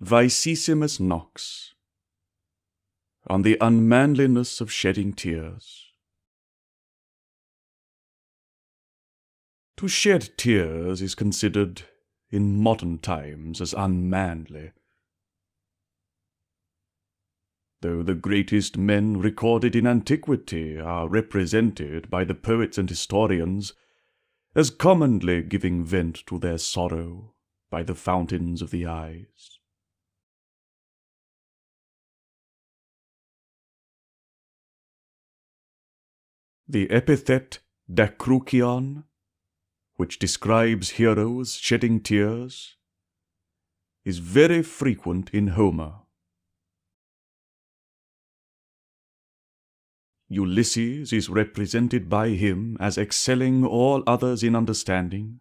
Vicesimus Knox, on the unmanliness of shedding tears. To shed tears is considered, in modern times, as unmanly. Though the greatest men recorded in antiquity are represented by the poets and historians as commonly giving vent to their sorrow by the fountains of the eyes. The epithet dakrukion, which describes heroes shedding tears, is very frequent in Homer. Ulysses is represented by him as excelling all others in understanding.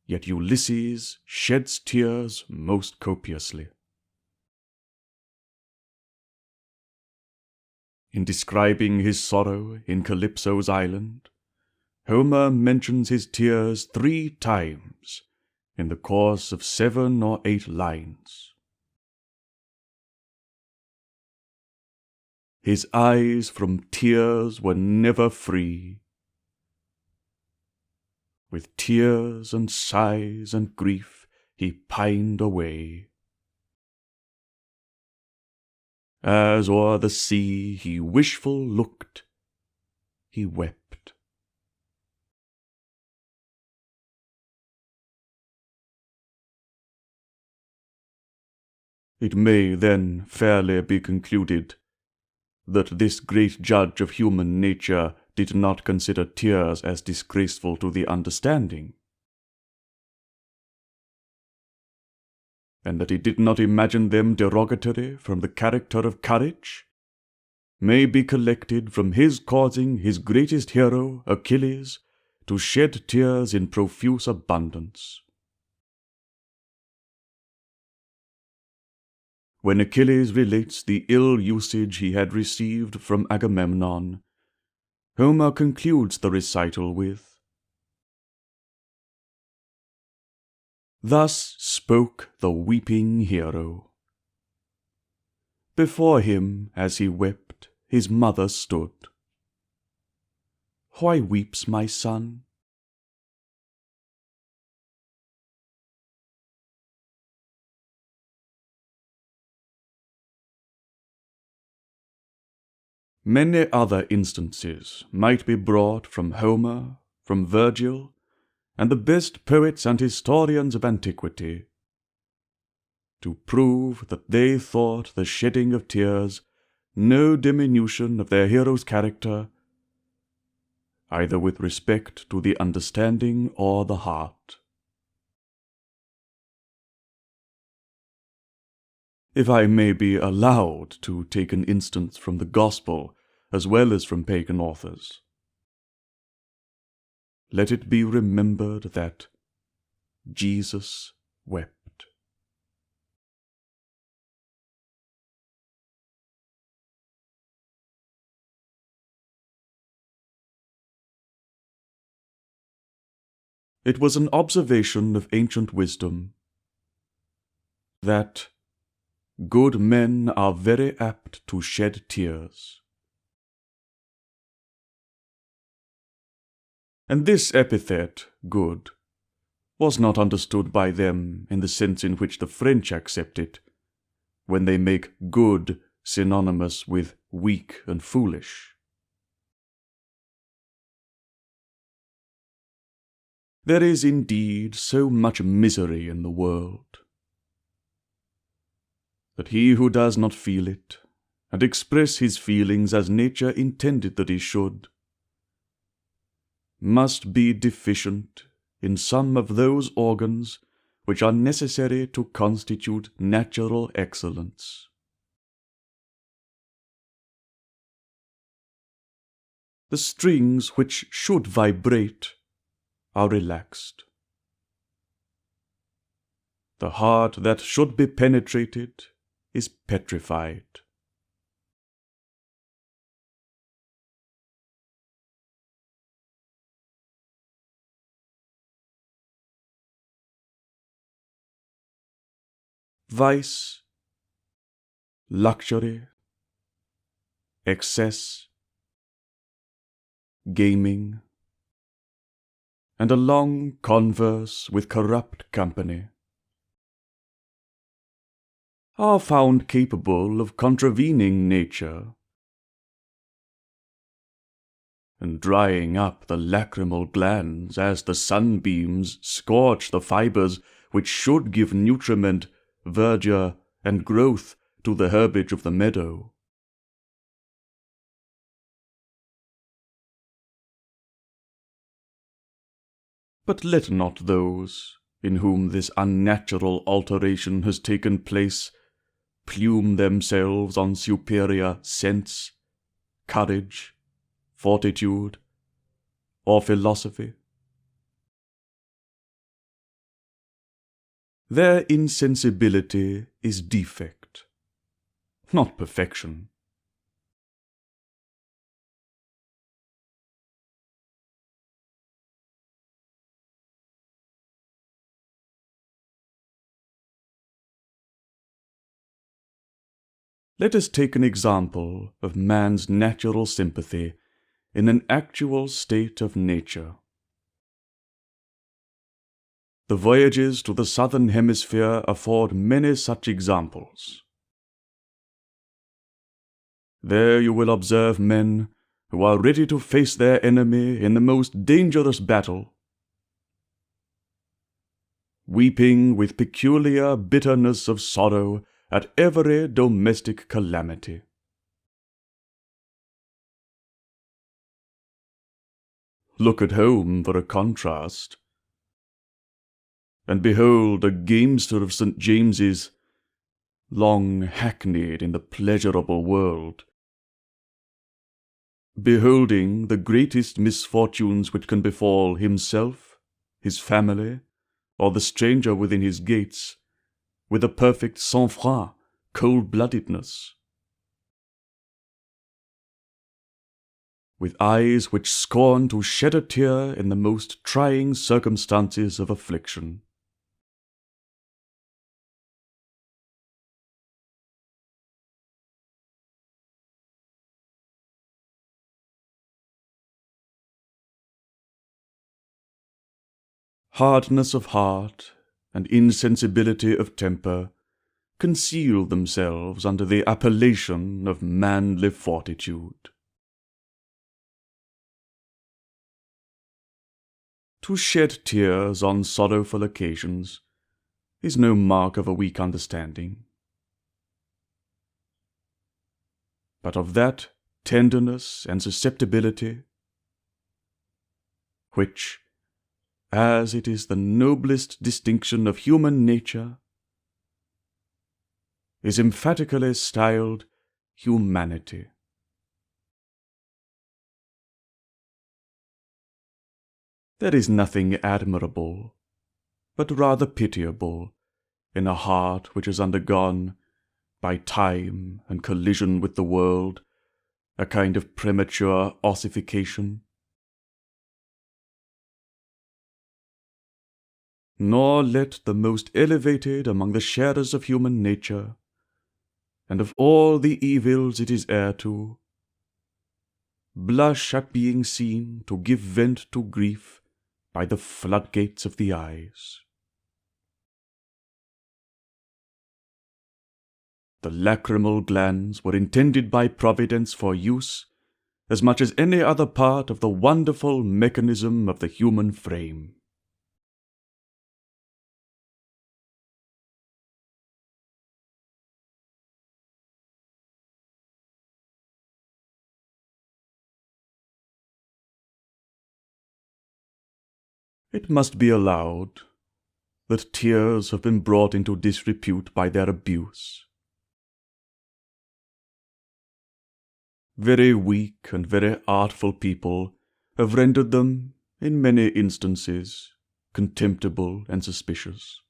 Yet Ulysses sheds tears most copiously. In describing his sorrow in Calypso's island, Homer mentions his tears 3 times in the course of 7 or 8 lines. His eyes from tears were never free. With tears and sighs and grief he pined away. As o'er the sea he wishful looked, he wept. It may then fairly be concluded that this great judge of human nature did not consider tears as disgraceful to the understanding, and that he did not imagine them derogatory from the character of courage, may be collected from his causing his greatest hero, Achilles, to shed tears in profuse abundance. When Achilles relates the ill usage he had received from Agamemnon, Homer concludes the recital with, "Thus spoke the weeping hero. Before him, as he wept, his mother stood. Why weeps my son? Many other instances might be brought from Homer, from Virgil, and the best poets and historians of antiquity, to prove that they thought the shedding of tears no diminution of their hero's character, either with respect to the understanding or the heart. If I may be allowed to take an instance from the Gospel as well as from pagan authors, let it be remembered that Jesus wept. It was an observation of ancient wisdom that good men are very apt to shed tears. And this epithet, good, was not understood by them in the sense in which the French accept it, when they make good synonymous with weak and foolish. There is indeed so much misery in the world that he who does not feel it, and express his feelings as nature intended that he should, must be deficient in some of those organs which are necessary to constitute natural excellence. The strings which should vibrate are relaxed. The heart that should be penetrated is petrified. vice, luxury, excess, gaming, and a long converse with corrupt company, are found capable of contravening nature and drying up the lacrimal glands as the sunbeams scorch the fibres which should give nutriment, verdure, and growth to the herbage of the meadow. But let not those, in whom this unnatural alteration has taken place, plume themselves on superior sense, courage, fortitude, or philosophy. Their insensibility is defect, not perfection. Let us take an example of man's natural sympathy in an actual state of nature. The voyages to the southern hemisphere afford many such examples. There you will observe men who are ready to face their enemy in the most dangerous battle, weeping with peculiar bitterness of sorrow at every domestic calamity. Look at home for a contrast, and behold a gamester of St. James's, long hackneyed in the pleasurable world, beholding the greatest misfortunes which can befall himself, his family, or the stranger within his gates, with a perfect sang-froid, cold-bloodedness, with eyes which scorn to shed a tear in the most trying circumstances of affliction. Hardness of heart and insensibility of temper conceal themselves under the appellation of manly fortitude. To shed tears on sorrowful occasions is no mark of a weak understanding, but of that tenderness and susceptibility which, as it is the noblest distinction of human nature, is emphatically styled humanity. There is nothing admirable, but rather pitiable, in a heart which has undergone, by time and collision with the world, a kind of premature ossification. Nor let the most elevated among the sharers of human nature, and of all the evils it is heir to, blush at being seen to give vent to grief by the floodgates of the eyes. The lacrimal glands were intended by Providence for use as much as any other part of the wonderful mechanism of the human frame. It must be allowed that tears have been brought into disrepute by their abuse. Very weak and very artful people have rendered them, in many instances, contemptible and suspicious.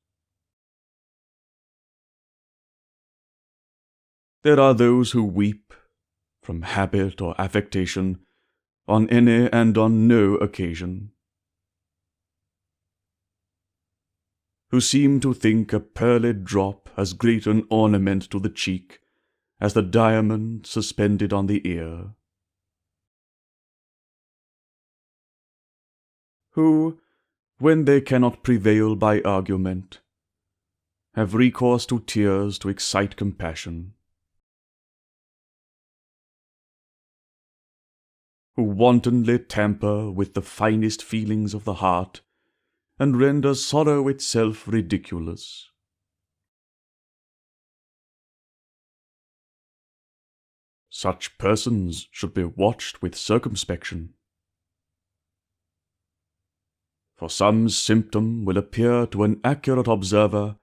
There are those who weep, from habit or affectation, on any and on no occasion. who seem to think a pearled drop as great an ornament to the cheek as the diamond suspended on the ear, who, when they cannot prevail by argument, have recourse to tears to excite compassion, who wantonly tamper with the finest feelings of the heart, and render sorrow itself ridiculous. Such persons should be watched with circumspection, for some symptom will appear to an accurate observer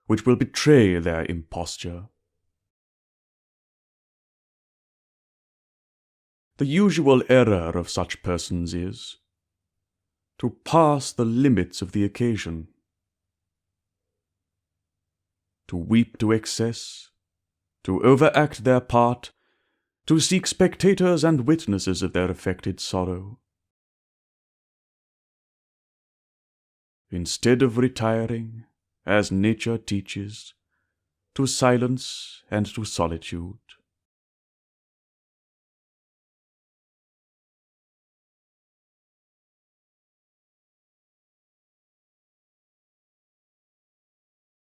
which will betray their imposture. The usual error of such persons is to pass the limits of the occasion, to weep to excess, to overact their part, to seek spectators and witnesses of their affected sorrow, instead of retiring, as nature teaches, to silence and to solitude.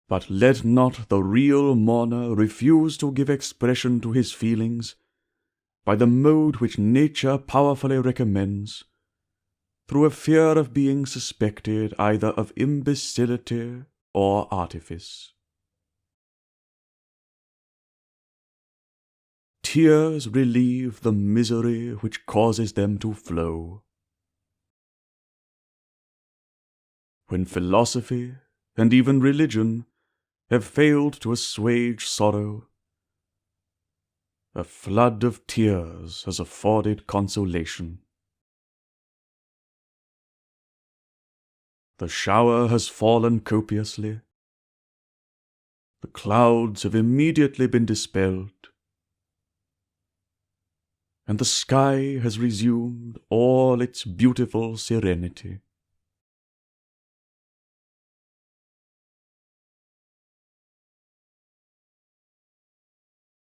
But let not the real mourner refuse to give expression to his feelings by the mode which nature powerfully recommends, through a fear of being suspected either of imbecility or artifice. Tears relieve the misery which causes them to flow. When philosophy, and even religion, have failed to assuage sorrow, a flood of tears has afforded consolation. The shower has fallen copiously, the clouds have immediately been dispelled, and the sky has resumed all its beautiful serenity.